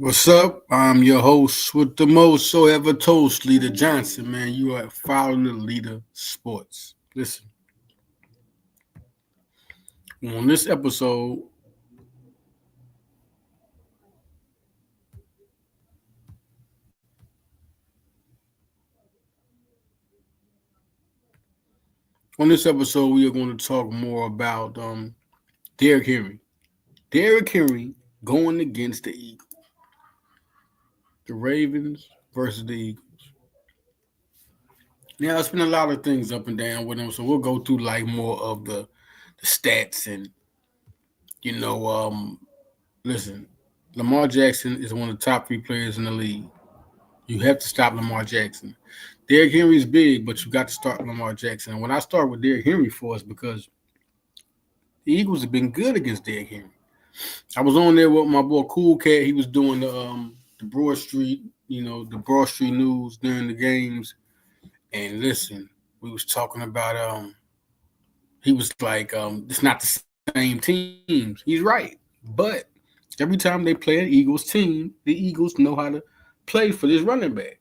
What's up? I'm your host with the most so ever toast, Leader Johnson, man. You are following the Leader Sports. Listen, on this episode, we are going to talk more about Derrick Henry. Derrick Henry going against the Eagles. The Ravens versus the Eagles. Now, it's been a lot of things up and down with them, so we'll go through like more of the stats and you know, listen, Lamar Jackson is one of the top three players in the league. You have to stop Lamar Jackson. Derrick Henry's big, but you got to start Lamar Jackson. And when I start with Derrick Henry for us, because the Eagles have been good against Derrick Henry. I was on there with my boy Cool Cat. He was doing the Broad Street, the Broad Street news during the games. And listen, we was talking about he was like, it's not the same teams. He's right. But every time they play an Eagles team, the Eagles know how to play for this running back.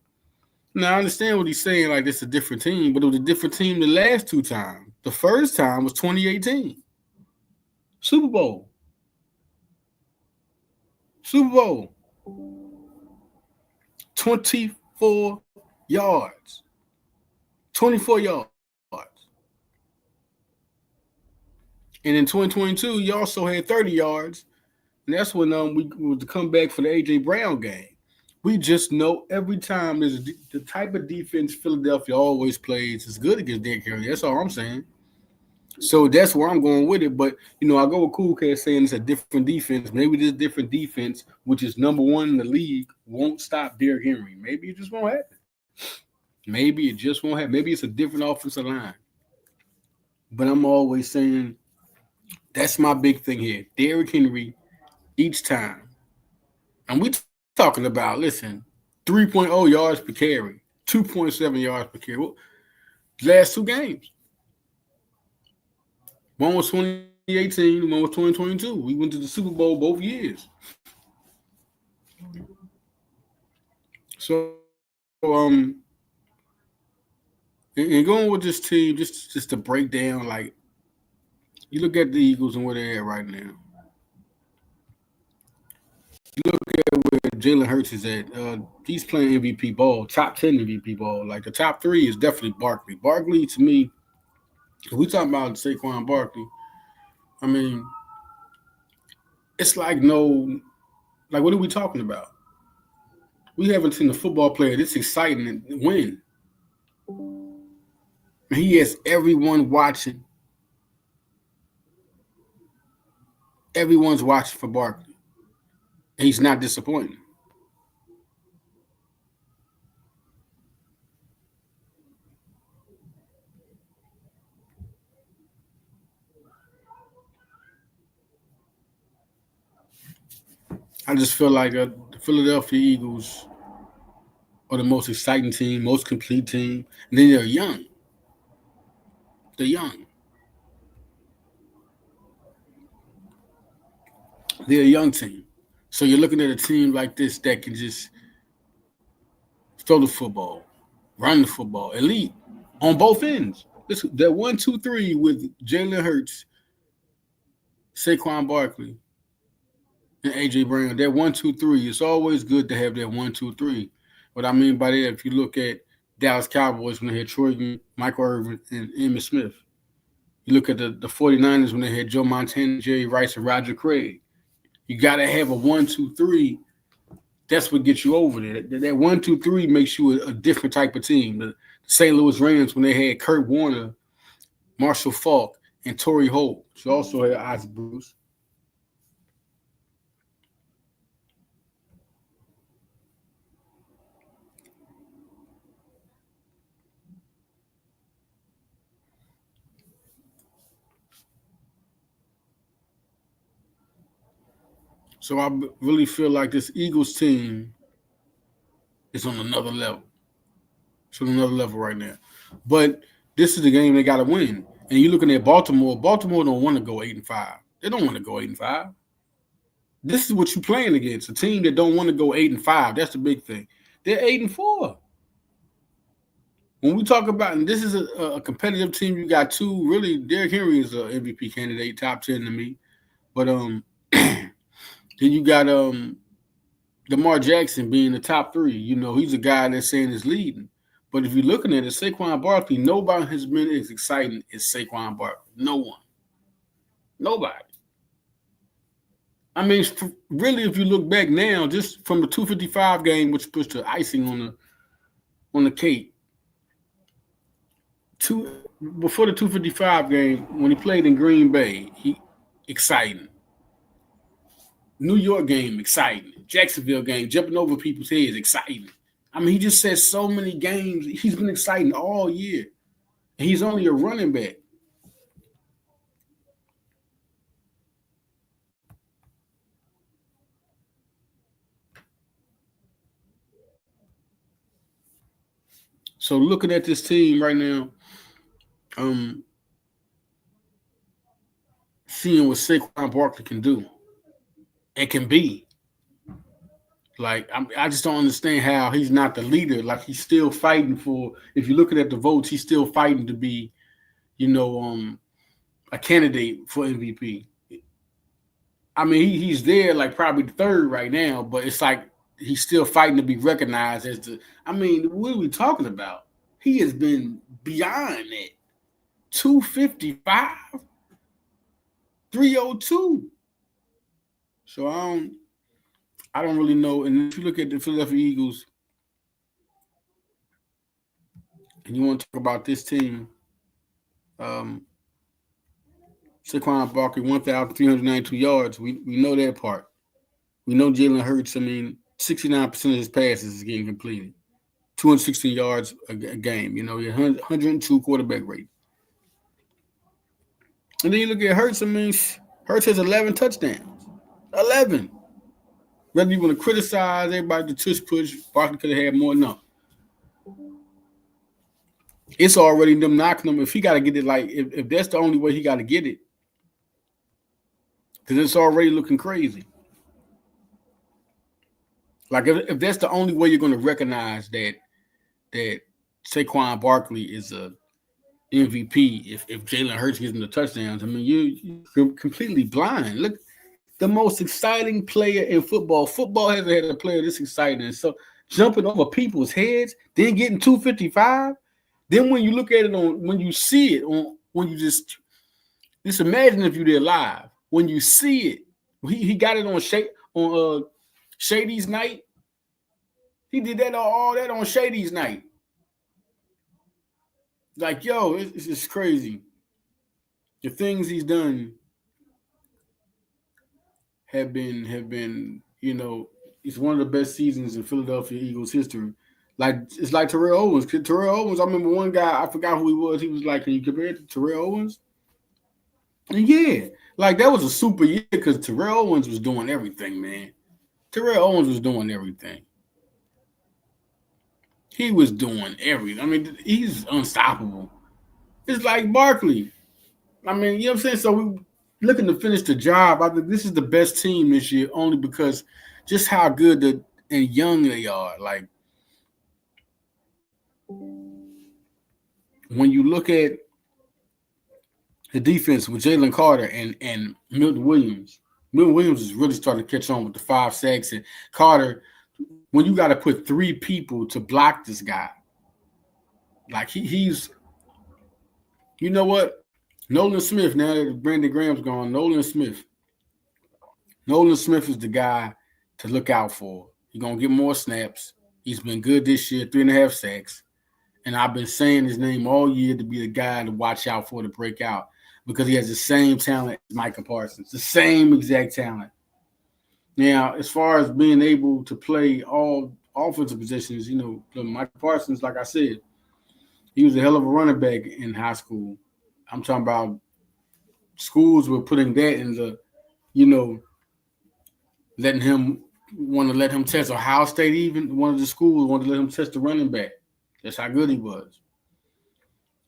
Now, I understand what he's saying, like it's a different team, but it was a different team the last two times. The first time was 2018. Super Bowl. Super Bowl. 24 yards. 24 yards. And in 2022, you also had 30 yards. And that's when we was to come back for the A.J. Brown game. We just know every time there's the type of defense Philadelphia always plays is good against Derrick Henry. That's all I'm saying. So that's where I'm going with it. But, I go with Cool Cat saying it's a different defense. Maybe this different defense, which is number one in the league, won't stop Derrick Henry. Maybe it just won't happen. Maybe it just won't happen. Maybe it's a different offensive line. But I'm always saying that's my big thing here. Derrick Henry each time. And we talking about, listen, 3.0 yards per carry, 2.7 yards per carry. Last two games. One was 2018, one was 2022. We went to the Super Bowl both years. So, and going with this team, just to break down, like, you look at the Eagles and where they're at right now. You look at where Jalen Hurts is at. He's playing MVP ball, top 10 MVP ball. Like, the top three is definitely Barkley. Barkley, to me, if we talking about Saquon Barkley, I mean, it's like what are we talking about? We haven't seen a football player this exciting and win. He has everyone watching. Everyone's watching for Barkley. And he's not disappointing. I just feel like the Philadelphia Eagles are the most exciting team, most complete team. And then they're young. They're young. They're a young team. So you're looking at a team like this that can just throw the football, run the football, elite on both ends. Listen, that 1-2-3 with Jalen Hurts, Saquon Barkley, and A.J. Brown, that 1-2-3, it's always good to have that 1-2-3. What I mean by that, if you look at Dallas Cowboys when they had Troy, Michael Irvin, and Emmitt Smith. You look at the 49ers when they had Joe Montana, Jerry Rice, and Roger Craig. You got to have a 1-2-3. That's what gets you over there. That 1-2-3 makes you a different type of team. The St. Louis Rams when they had Kurt Warner, Marshall Faulk, and Torrey Holt. She also had Isaac Bruce. So I really feel like this Eagles team is on another level. It's on another level right now. But this is the game they got to win. And you're looking at Baltimore. Baltimore don't want to go 8-5. They don't want to go 8-5. This is what you're playing against. A team that don't want to go 8-5. That's the big thing. They're 8-4. When we talk about, and this is a competitive team, you got two really. Derrick Henry is an MVP candidate, top 10 to me. But then you got Lamar Jackson being the top three. You know, he's a guy that's saying is leading. But if you're looking at it, Saquon Barkley, nobody has been as exciting as Saquon Barkley. No one. Nobody. I mean, really, if you look back now, just from the 255 game, which puts the icing on the cake, before the 255 game, when he played in Green Bay, he exciting. New York game, exciting. Jacksonville game, jumping over people's heads, exciting. I mean, he just said so many games. He's been exciting all year. And he's only a running back. So looking at this team right now, seeing what Saquon Barkley can do and can be. Like I just don't understand how he's not the leader. Like he's still fighting for. If you're looking at the votes, he's still fighting to be, you know, a candidate for MVP. I mean, he's there like probably the third right now, but it's like he's still fighting to be recognized as the. I mean, what are we talking about? He has been beyond that. 255, 302. So I don't really know. And if you look at the Philadelphia Eagles, and you want to talk about this team, Saquon Barkley, 1,392 yards. We know that part. We know Jalen Hurts. I mean, 69% of his passes is getting completed. 216 yards a game. You know, 102 quarterback rate. And then you look at Hurts. I mean, Hurts has 11 touchdowns. 11. Whether you want to criticize everybody, the tush push, Barkley could have had more. No. It's already them knocking him. If he got to get it, like, if that's the only way he got to get it, because it's already looking crazy. Like, if that's the only way you're going to recognize that Saquon Barkley is a MVP, if Jalen Hurts gives him the touchdowns, I mean, you're completely blind. Look, the most exciting player in football. Football hasn't had a player this exciting. And so jumping over people's heads, then getting 255. Then when you look at it when you see it when you just imagine if you did live. When you see it, he got it on Shady's night. He did that all that on Shady's night. Like, yo, it's just crazy. The things he's done have been, you know, it's one of the best seasons in Philadelphia Eagles history. Like, it's like Terrell Owens. Terrell Owens, I remember one guy, I forgot who he was. He was like, can you compare it to Terrell Owens? And yeah, like that was a super year because Terrell Owens was doing everything, man. Terrell Owens was doing everything. He was doing everything. I mean, he's unstoppable. It's like Barkley. I mean, you know what I'm saying? So we looking to finish the job. I think this is the best team this year only because just how good and young they are. Like, when you look at the defense with Jalen Carter and Milton Williams, Milton Williams is really starting to catch on with the 5 sacks. And Carter, when you got to put 3 people to block this guy, like he's, you know what? Nolan Smith, now that Brandon Graham's gone, Nolan Smith is the guy to look out for. He's going to get more snaps. He's been good this year, 3.5 sacks. And I've been saying his name all year to be the guy to watch out for to break out because he has the same talent as Micah Parsons, the same exact talent. Now, as far as being able to play all offensive positions, you know, Micah Parsons, like I said, he was a hell of a running back in high school. I'm talking about schools were putting that in the, you know, let him test Ohio State. Even one of the schools wanted to let him test the running back. That's how good he was.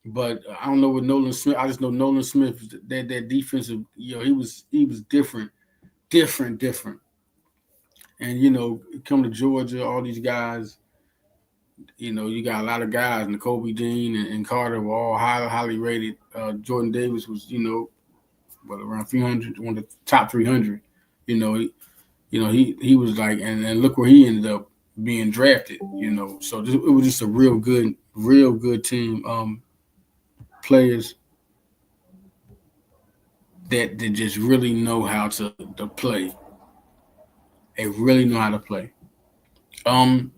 But I don't know what Nolan Smith. I just know Nolan Smith, that defensive, you know, he was different. And come to Georgia, all these guys. You got a lot of guys. N'Kobe Dean and Carter were all highly rated. Jordan Davis was, around 300, one of the top 300. You know, he, he was like, and look where he ended up being drafted. So it was just a real good team. Players that just really know how to play. They really know how to play. Um,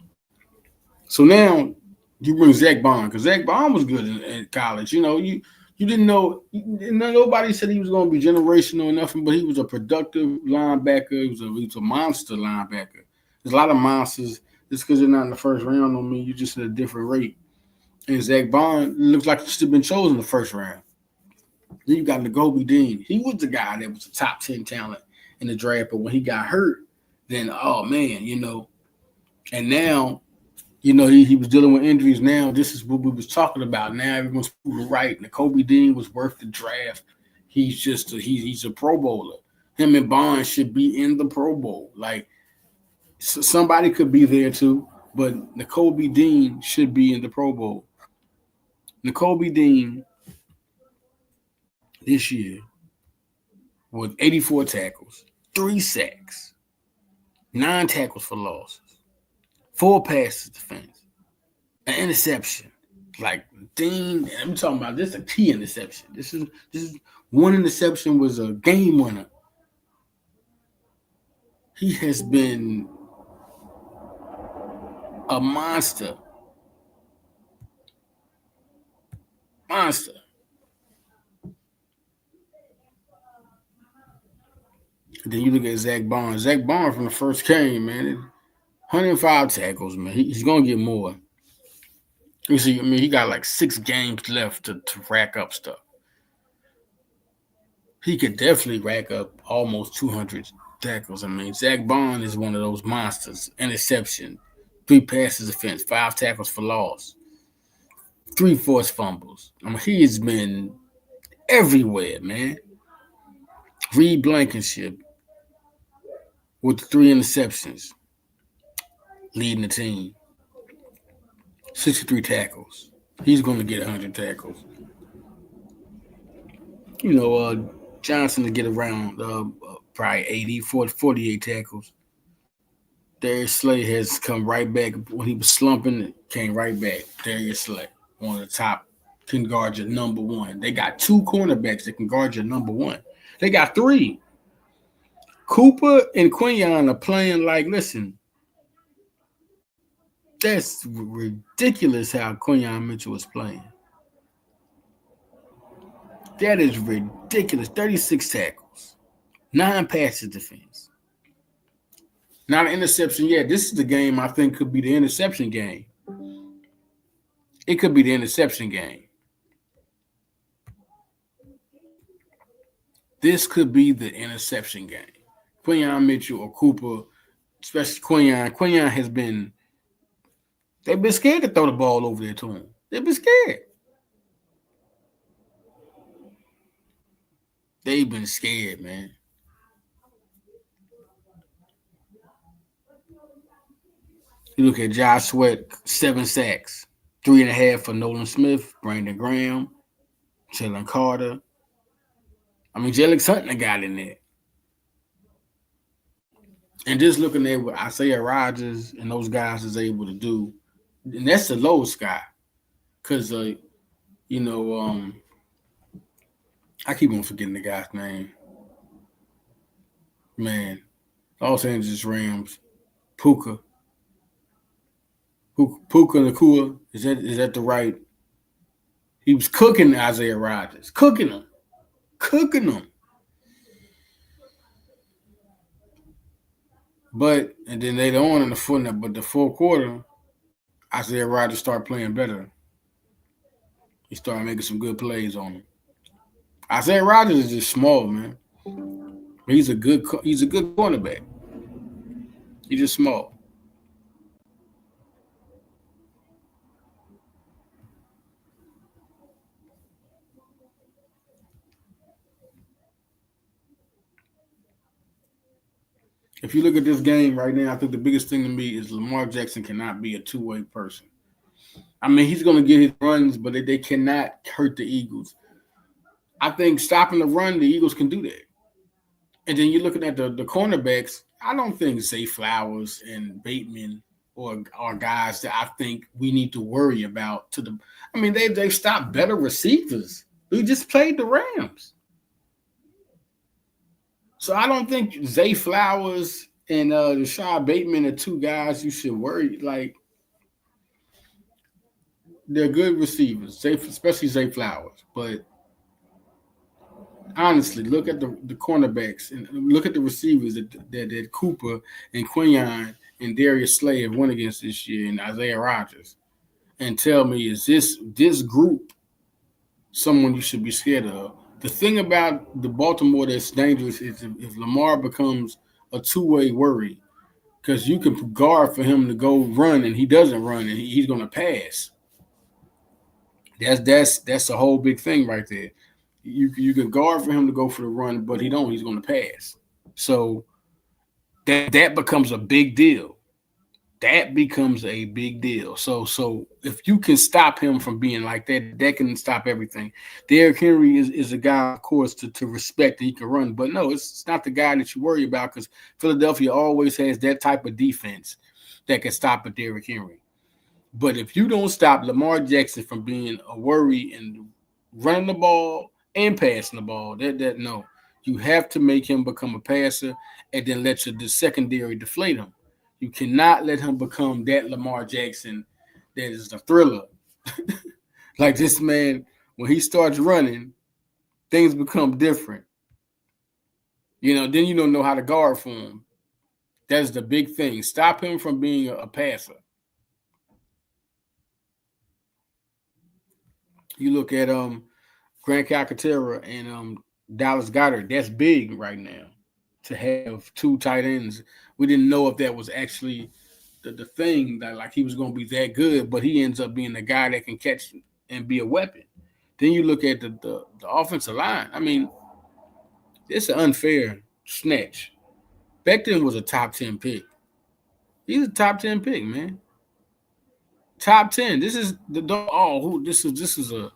so now you bring Zach Bond because Zach Bond was good in college. You didn't know. Nobody said he was going to be generational or nothing, but he was a productive linebacker. He was a monster linebacker. There's a lot of monsters. Just because they're not in the first round don't mean you're just at a different rate. And Zach Bond looks like he should have been chosen the first round. Then you got N'Kobe Dean. He was the guy that was a top 10 talent in the draft, but when he got hurt, then oh man, and now he was dealing with injuries. Now this is what we was talking about. Now everyone's right. N'Kobe Dean was worth the draft. He's just he's a Pro Bowler. Him and Bond should be in the Pro Bowl. Like somebody could be there too, but N'Kobe Dean should be in the Pro Bowl. N'Kobe Dean this year with 84 tackles, 3 sacks, 9 tackles for losses, 4 passes defense, an interception. Like Dean, I'm talking about this is a key interception. This is one interception was a game winner. He has been a monster. Monster. Then you look at Zach Bond. Zach Bond from the first game, man, 105 tackles, man. He's gonna get more. You see, he got like 6 games left to rack up stuff. He could definitely rack up almost 200 tackles. Zach Bond is one of those monsters. Interception, 3 passes defense, 5 tackles for loss, 3 forced fumbles. He has been everywhere, man. Reed Blankenship with the 3 interceptions, leading the team. 63 tackles. He's going to get 100 tackles. Johnson to get around probably 80, 40, 48 tackles. Darius Slay has come right back. When he was slumping, came right back. Darius Slay, one of the top, can guard your number one. They got 2 cornerbacks that can guard your number one. They got 3. Cooper and Quinion are playing like, listen, that's ridiculous how Quinion Mitchell is playing. That is ridiculous. 36 tackles, 9 passes defense. Not an interception yet. This is the game I think could be the interception game. It could be the interception game. This could be the interception game. Quinion Mitchell or Cooper, especially Quinion. Quinion has been, they've been scared to throw the ball over there to him. They've been scared. They've been scared, man. You look at Josh Sweat, 7 sacks, 3.5 for Nolan Smith, Brandon Graham, Jalen Carter. Jalen Hutton got in there. And just looking at what Isaiah Rodgers and those guys is able to do, and that's the lowest guy. Because, I keep on forgetting the guy's name. Man, Los Angeles Rams, Puka Nakua, is that the right? He was cooking Isaiah Rodgers, cooking him. But and then later on in the fourth quarter, Isaiah Rodgers started playing better. He started making some good plays on him. Isaiah Rodgers is just small, man. But he's a good cornerback. He's just small. If you look at this game right now, I think the biggest thing to me is Lamar Jackson cannot be a two-way person. I mean, he's going to get his runs, but they cannot hurt the Eagles. I think stopping the run, the Eagles can do that. And then you're looking at the cornerbacks. I don't think Zay Flowers and Bateman are guys that I think we need to worry about. I mean, they've stopped better receivers. We just played the Rams. So I don't think Zay Flowers and Rashad Bateman are two guys you should worry. Like, they're good receivers, especially Zay Flowers. But honestly, look at the cornerbacks and look at the receivers that Cooper and Quinion and Darius Slay have won against this year, and Isaiah Rodgers, and tell me, is this group someone you should be scared of? The thing about the Baltimore that's dangerous is if Lamar becomes a two-way worry, because you can guard for him to go run and he doesn't run and he's going to pass. That's a whole big thing right there. You can guard for him to go for the run, but he's going to pass. So that becomes a big deal. That becomes a big deal. So if you can stop him from being like that, that can stop everything. Derrick Henry is a guy, of course, to respect that he can run. But no, it's not the guy that you worry about, because Philadelphia always has that type of defense that can stop a Derrick Henry. But if you don't stop Lamar Jackson from being a worry and running the ball and passing the ball, no. You have to make him become a passer and then let the secondary deflate him. You cannot let him become that Lamar Jackson that is a thriller. Like this man, when he starts running, things become different. Then you don't know how to guard for him. That's the big thing. Stop him from being a passer. You look at Grant Calcaterra and Dallas Goedert. That's big right now to have two tight ends. We didn't know if that was actually the thing, that like he was going to be that good, but he ends up being the guy that can catch and be a weapon. Then you look at the offensive line. I mean, it's an unfair snatch. Becton was a top 10 pick. He's a top 10 pick, man. Top 10. This is this is a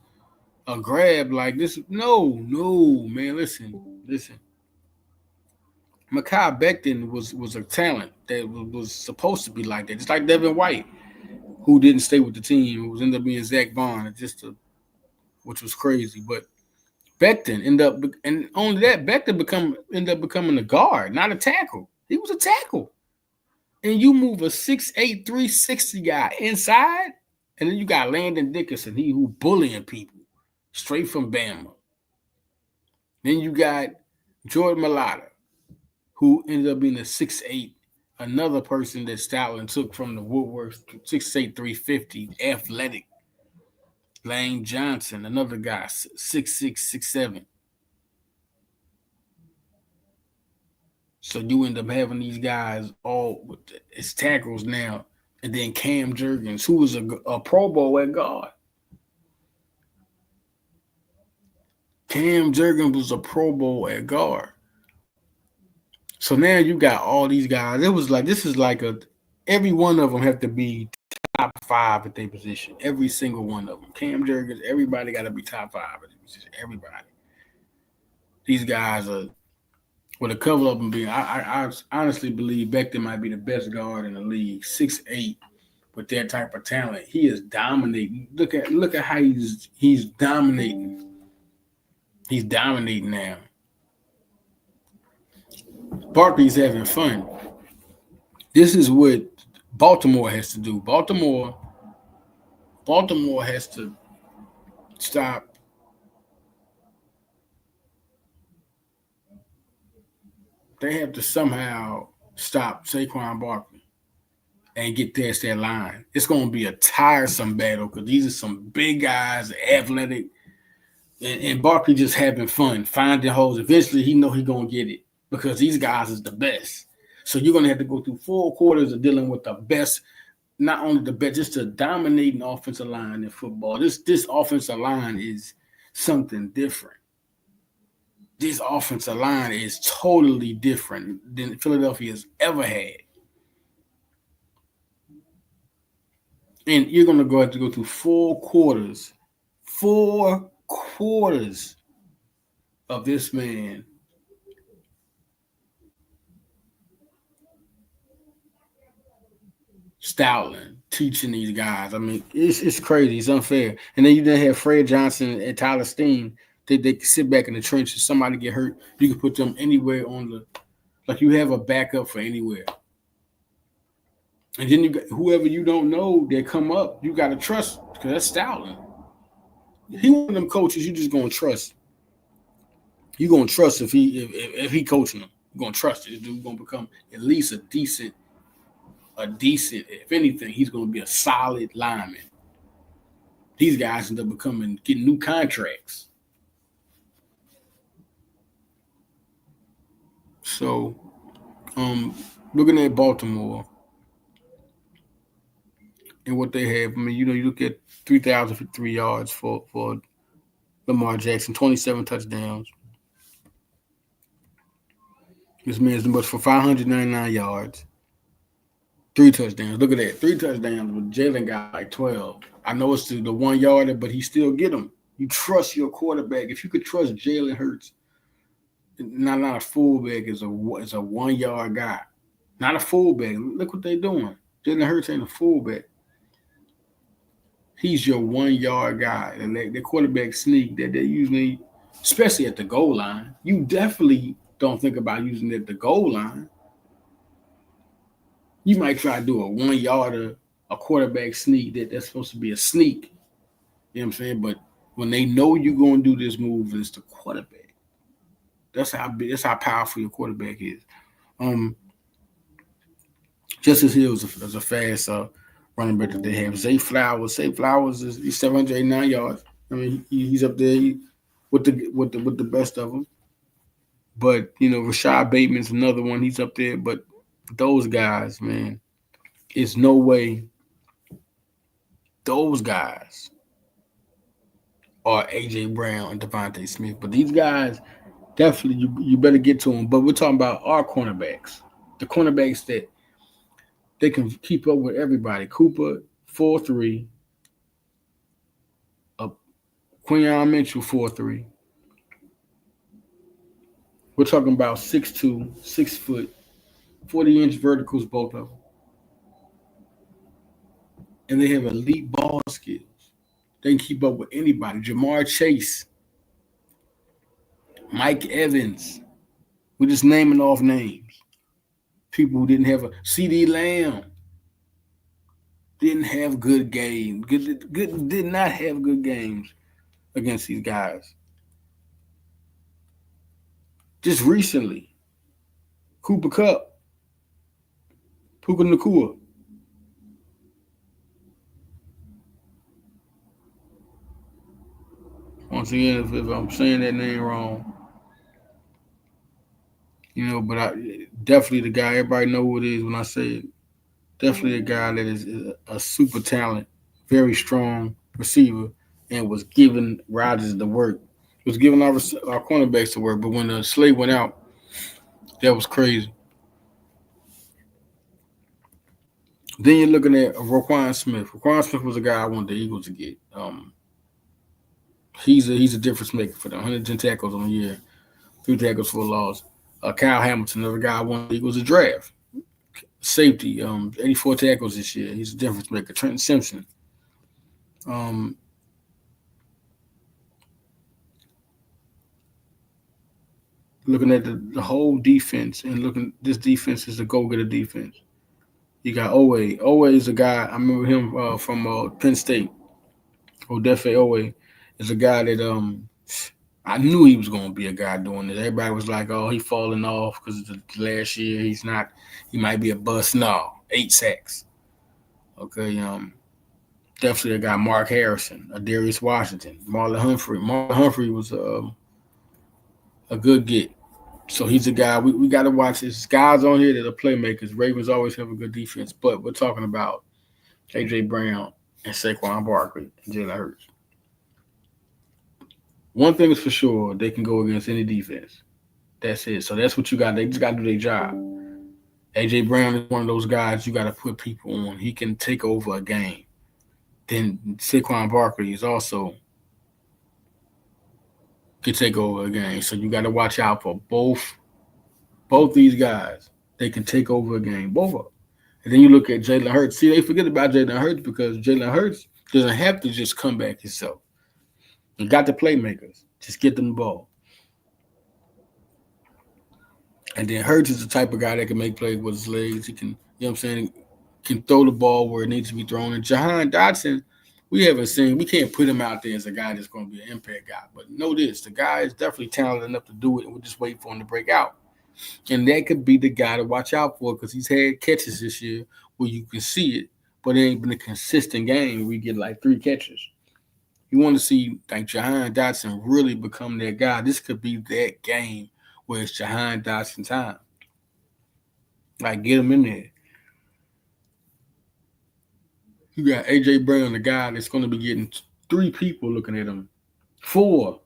grab like this. No, man. Listen. Mekhi Becton was a talent that was supposed to be like that. Just like Devin White, who didn't stay with the team, who ended up being Zach Bond, which was crazy. But Becton ended up, and only that, Becton ended up becoming a guard, not a tackle. He was a tackle. And you move a 6'8", 360 guy inside, and then you got Landon Dickerson, he who bullying people straight from Bama. Then you got Jordan Mailata, who ended up being a 6'8", another person that Stoutland took from the Woodworth, 6'8", 350, athletic. Lane Johnson, another guy, 6'6", 6'7". So you end up having these guys all with as tackles now, and then Cam Jurgens, who was a Pro Bowl at guard. Cam Jurgens was a Pro Bowl at guard. So now you got all these guys. It was like, this is like every one of them have to be top 5 at their position. Every single one of them. Cam Jurgens, everybody got to be top 5 at their position. Everybody. These guys are, with a couple of them being, I honestly believe Becton might be the best guard in the league. 6'8", with that type of talent. He is dominating. Look at how he's dominating. He's dominating now. Barkley's having fun. This is what Baltimore has to do. Baltimore has to stop. They have to somehow stop Saquon Barkley and get past that line. It's going to be a tiresome battle because these are some big guys, athletic, and Barkley just having fun, finding holes. Eventually, he know he's going to get it because these guys is the best. So you're going to have to go through 4 quarters of dealing with the best, not only the best, just a dominating offensive line in football. This offensive line is something different. this offensive line is totally different than Philadelphia's ever had. And you're going to have to go through 4 quarters of this man Stoutland teaching these guys. I mean, it's crazy. It's unfair. And then you didn't have Fred Johnson and Tyler Steen. They can sit back in the trenches. Somebody get hurt, you can put them anywhere on the like you have a backup for anywhere. And then you got whoever you don't know that come up, you got to trust because that's Stoutland. He one of them coaches you just gonna trust. You gonna trust if he coaching them. You're gonna trust it. This dude gonna become at least a decent. If anything, he's gonna be a solid lineman. These guys end up getting new contracts. So, looking at Baltimore and what they have, I mean, you look at 3,053 yards for Lamar Jackson, 27 touchdowns. This man's the most for 599 yards, 3 touchdowns. Look at that, 3 touchdowns. But Jalen got like 12. I know it's the 1 yarder, but he still get them. You trust your quarterback. If you could trust Jalen Hurts, not a fullback is a 1 yard guy, not a fullback. Look what they're doing. Jalen Hurts ain't a fullback. He's your 1 yard guy, and the quarterback sneak that they usually, especially at the goal line, you definitely don't think about using it at the goal line. You might try to do a 1 yarder, a quarterback sneak that's supposed to be a sneak. You know what I'm saying? But when they know you're going to do this move, it's the quarterback. That's how powerful your quarterback is. Justice Hill is a fast running back that they have. Zay Flowers he's 789 yards. I mean, he's up there with the best of them. But Rashad Bateman's another one. He's up there. But those guys, man, it's no way those guys are AJ Brown and Devontae Smith. But these guys, definitely you better get to them. But we're talking about our cornerbacks, the cornerbacks that they can keep up with everybody. Cooper 4'3", Quinyon Mitchell 4'3". We're talking about 6'2", 6 foot, 40-inch verticals, both of them. And they have elite ball skills. They can keep up with anybody. Jamar Chase, Mike Evans. We're just naming off names. People who didn't have a CD Lamb didn't have good games. Did not have good games against these guys. Just recently, Cooper Kupp, Puka Nacua. Once again, if I'm saying that name wrong, but definitely the guy, everybody know who it is when I say it. Definitely a guy that is a super talent, very strong receiver, and was giving Rodgers the work. Was giving our cornerbacks the work, but when the slate went out, that was crazy. Then you're looking at Roquan Smith. Roquan Smith was a guy I wanted the Eagles to get. He's a difference maker for them. 110 tackles on the year, 3 tackles for a loss. Kyle Hamilton, another guy I wanted the Eagles to draft. Safety, 84 tackles this year. He's a difference maker. Trenton Simpson. Looking at the whole defense and this defense is a go-getter defense. You got Owe. Owe is a guy, I remember him from Penn State. Odefe Owe is a guy that I knew he was going to be a guy doing this. Everybody was like, oh, he's falling off because last year he might be a bust. No, 8 sacks. Okay, definitely a guy, Mark Harrison, Darius Washington, Marlon Humphrey. Marlon Humphrey was a good get. So he's a guy we got to watch. There's guys on here that are playmakers. Ravens always have a good defense, but we're talking about A.J. Brown and Saquon Barkley and Jalen Hurts. One thing is for sure, they can go against any defense. That's it. So that's what you got. They just got to do their job. AJ Brown is one of those guys you got to put people on. He can take over a game. Then Saquon Barkley is also can take over a game. So you got to watch out for both these guys. They can take over a game, both of them. And then you look at Jalen Hurts. See, they forget about Jalen Hurts because Jalen Hurts doesn't have to just come back himself. You got the playmakers. Just get them the ball. And then Hurts is the type of guy that can make plays with his legs. He can, you know what I'm saying, can throw the ball where it needs to be thrown. And Jahan Dotson, we can't put him out there as a guy that's going to be an impact guy. But know this, the guy is definitely talented enough to do it, and we're just waiting for him to break out. And that could be the guy to watch out for because he's had catches this year where you can see it, but it ain't been a consistent game where you get like 3 catches. You want to see like Jahan Dotson really become that guy. This could be that game where it's Jahan Dotson time. Like, get him in there. You got AJ Brown, the guy that's going to be getting 3 people looking at him. 4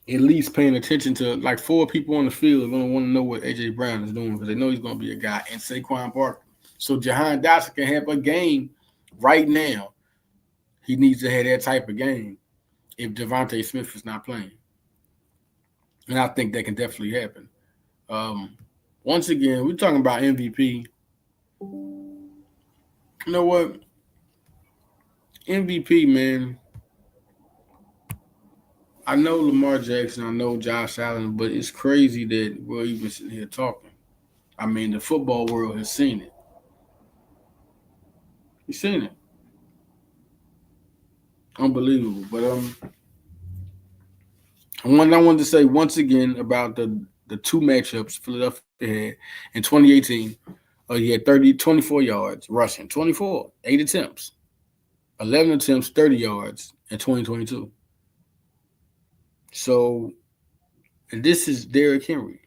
at least paying attention to, like 4 people on the field are going to want to know what AJ Brown is doing because they know he's going to be a guy, and Saquon Barkley. So Jahan Dotson can have a game right now. He needs to have that type of game if Devontae Smith is not playing. And I think that can definitely happen. Once again, we're talking about MVP. You know what? MVP, man. I know Lamar Jackson, I know Josh Allen, but it's crazy that we're even sitting here talking. I mean, the football world has seen it. You've seen it. Unbelievable. But I wanted to say once again about the 2 matchups Philadelphia had in 2018. He had 24 yards rushing, 24, 8 attempts, 11 attempts, 30 yards in 2022. So, and this is Derrick Henry.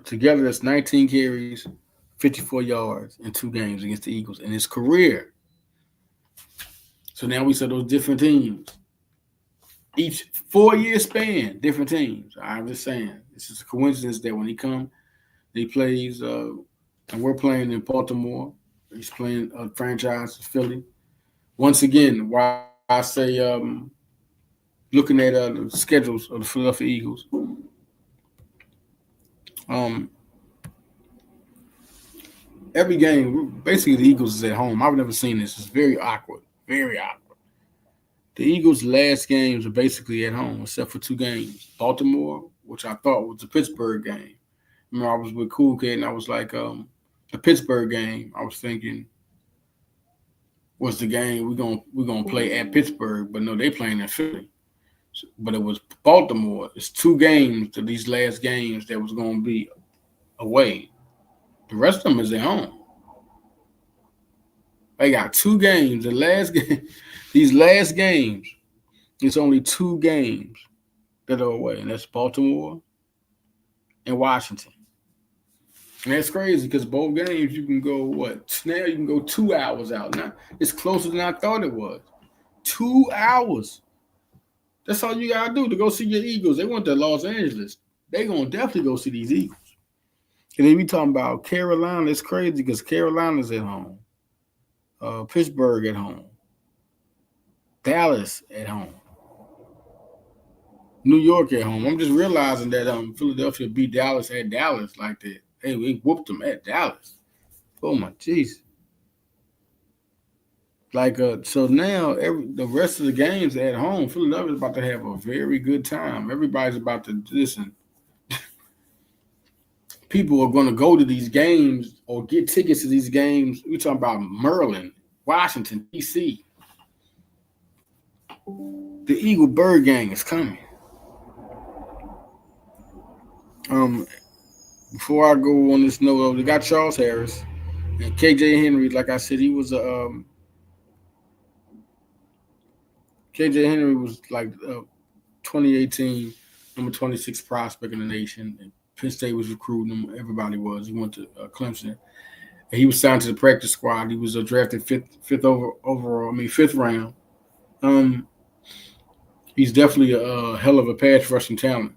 Together, that's 19 carries, 54 yards in 2 games against the Eagles in his career. So now we saw those different teams. Each 4-year span, different teams. I'm just saying, this is a coincidence that when he comes, he plays, and we're playing in Baltimore. He's playing a franchise in Philly. Once again, why I say looking at the schedules of the Philadelphia Eagles, every game, basically the Eagles is at home. I've never seen this. It's very awkward. Very awkward. The Eagles' last games are basically at home, except for 2 games. Baltimore, which I thought was the Pittsburgh game. Remember, I was with Cool Kid, and I was like, the Pittsburgh game, I was thinking, was the game we're gonna play at Pittsburgh, but no, they playing in Philly. But it was Baltimore. It's 2 games to these last games that was gonna be away. The rest of them is at home. They got 2 games. The last game, these last games, it's only 2 games that are away, and that's Baltimore and Washington. And that's crazy because both games you can go now you can go 2 hours out. Now it's closer than I thought it was. 2 hours. That's all you gotta do to go see your Eagles. They went to Los Angeles. They gonna definitely go see these Eagles. And then we talking about Carolina. It's crazy because Carolina's at home. Pittsburgh at home. Dallas at home. New York at home. I'm just realizing that Philadelphia beat Dallas at Dallas like that. Hey, we whooped them at Dallas. Oh my jeez. Like so now the rest of the games at home, Philadelphia's about to have a very good time. Everybody's about to listen. People are going to go to these games or get tickets to these games. We're talking about Maryland, Washington, D.C. The Eagle Bird Gang is coming. Before I go on this note, we got Charles Harris and KJ Henry. Like I said, he was a KJ Henry was like 2018 number 26 prospect in the nation. And Penn State was recruiting him. Everybody was. He went to Clemson. And he was signed to the practice squad. He was drafted fifth round. He's definitely a hell of a pass rushing talent.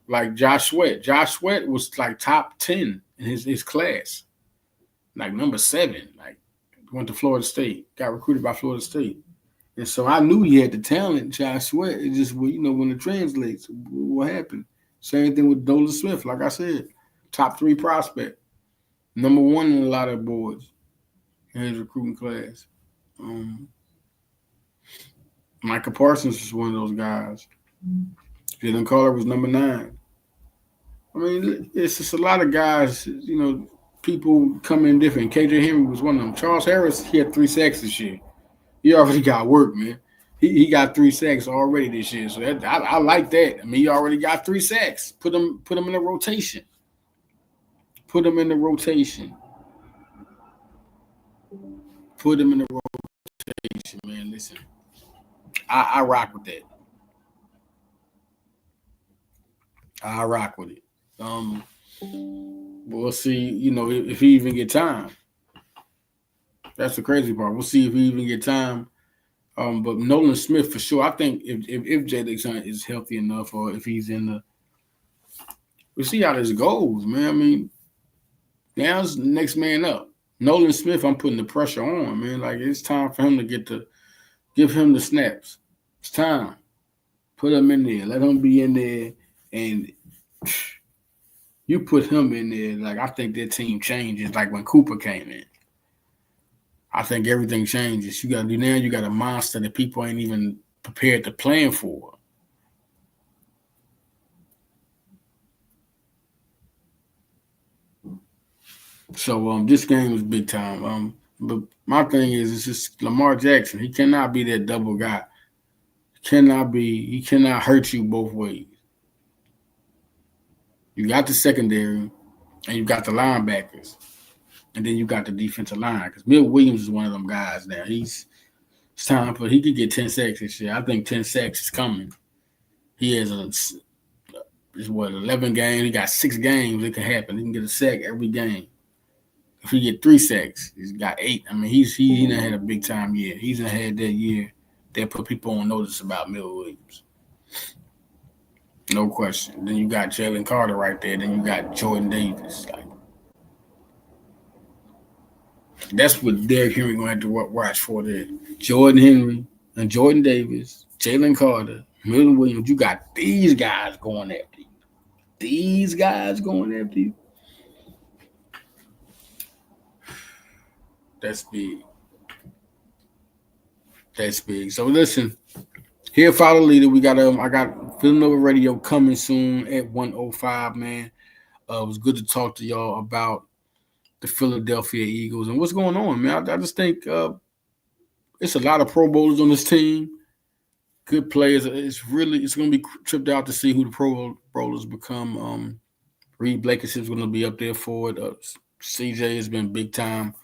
Like Josh Sweat. Josh Sweat was like top 10 in his class, like number 7. Like went to Florida State, got recruited by Florida State. And so I knew he had the talent, Josh Sweat. It just, when it translates, what happened? Same thing with Dolan Smith. Like I said, top 3 prospect, number 1 in a lot of boards in his recruiting class. Um, Micah Parsons was one of those guys. Jalen Carter was number 9. I mean, it's just a lot of guys. People come in different. KJ Henry was one of them. Charles Harris, he had 3 sacks this year. He already got work, man. He got 3 sacks already this year, so I like that. I mean, he already got 3 sacks. Put him in the rotation. Put him in the rotation. Put him in the rotation, man. Listen, I rock with that. I rock with it. Um, we'll see. If he even get time. That's the crazy part. We'll see if he even get time. But Nolan Smith for sure. I think if Jalen is healthy enough, or if he's in the, we'll see how this goes, man. I mean, now's the next man up. Nolan Smith, I'm putting the pressure on, man. Like it's time for him to give him the snaps. It's time. Put him in there. Let him be in there, and you put him in there. Like I think that team changes. Like when Cooper came in. I think everything changes. You got a monster that people ain't even prepared to plan for. So this game was big time. But my thing is, it's just Lamar Jackson. He cannot be that double guy. He cannot hurt you both ways. You got the secondary, and you got the linebackers, and then you got the defensive line. Because Bill Williams is one of them guys now. It's time for he could get 10 sacks this year. I think 10 sacks is coming. He has is what 11 games. He got 6 games. It can happen. He can get a sack every game. If he get 3 sacks, he's got 8. I mean, he done had a big time year. He's done had that year that put people on notice about Mill Williams. No question. Then you got Jalen Carter right there. Then you got Jordan Davis. Like that's what Derrick Henry gonna have to watch for there. Jordan Henry and Jordan Davis, Jalen Carter, Mill Williams. You got these guys going after you. These guys going after you. That's big. That's big. So listen, here follow leader. We got I got Villanova Radio coming soon at 105, man. It was good to talk to y'all about the Philadelphia Eagles and what's going on, man. I just think it's a lot of Pro Bowlers on this team. Good players. It's going to be tripped out to see who the Pro Bowlers become. Reed Blankenship's going to be up there for it. CJ has been big time,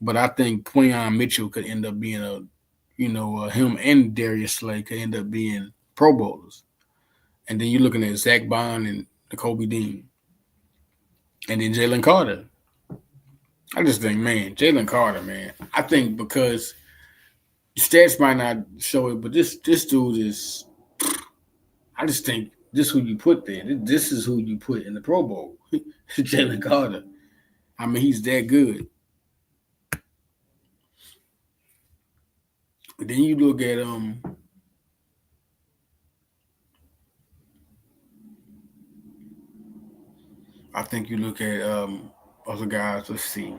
but I think Quinyon Mitchell could end up being him and Darius Slay could end up being Pro Bowlers. And then you're looking at Zach Bond and Kobe Dean. And then Jalen Carter. I just think, man, Jalen Carter, man. I think because stats might not show it, but this dude is. I just think this is who you put there. This is who you put in the Pro Bowl. Jalen Carter. I mean, he's that good. Then you look at I think you look at other guys. Let's see.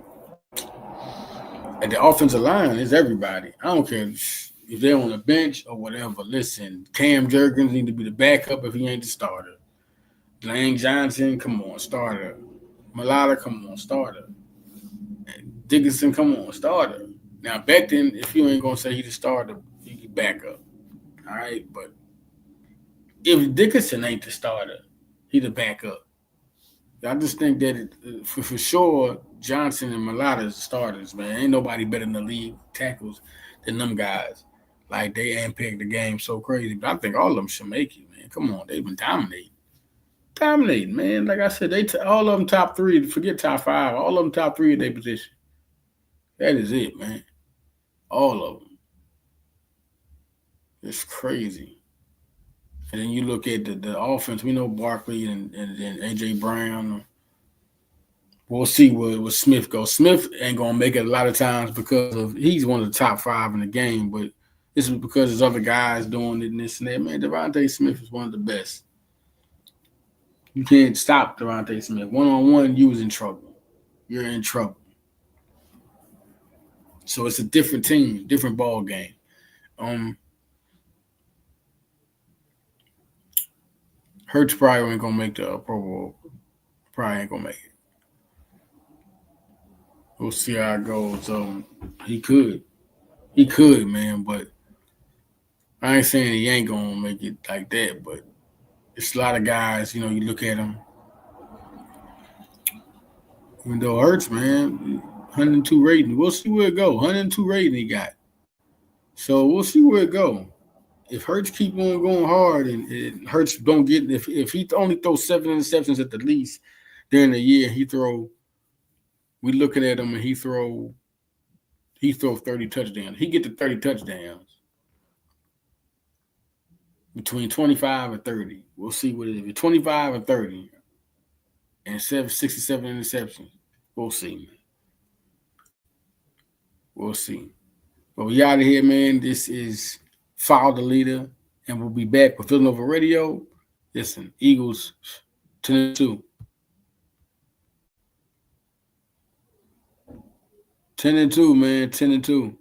At the offensive line, is everybody. I don't care if they're on the bench or whatever. Listen, Cam Jurgens need to be the backup if he ain't the starter. Lane Johnson, come on, starter. Malata, come on, starter. Dickinson, come on, starter. Now, back then, if you ain't going to say he's the starter, you can back up. All right? But if Dickinson ain't the starter, he the backup. I just think that for sure, Johnson and Malata is the starters, man. Ain't nobody better in the league tackles than them guys. Like, they handpicked the game so crazy. But I think all of them should make it, man. Come on, they've been dominating. Dominating, man. Like I said, all of them top 3. Forget top 5. All of them top 3 at their position. That is it, man. All of them. It's crazy. And then you look at the offense. We know Barkley and AJ Brown. We'll see where Smith goes. Smith ain't gonna make it a lot of times because of he's one of the top five in the game, but this is because there's other guys doing it and this and that. Man, Devontae Smith is one of the best. You can't stop Devontae Smith. One on one, you was in trouble. You're in trouble. So it's a different team, different ball game. Um, Hurts probably ain't gonna make the Pro Bowl. Probably ain't gonna make it. We'll see how it goes. He could, man, but I ain't saying he ain't gonna make it like that. But it's a lot of guys. You look at them. Even though Hurts, man, 102 rating. We'll see where it go. 102 rating he got. So we'll see where it go. If Hurts keep on going hard and Hurts don't get if he only throws 7 interceptions at the least during the year, we looking at him and he throw 30 touchdowns. He get to 30 touchdowns between 25 and 30. We'll see what it is. 25 and 30 and 67 interceptions. We'll see, man. We'll see. But we out of here, man. This is Follow the Leader, and we'll be back with Villanova Radio. Listen, Eagles 10-2. 10-2, man. 10-2.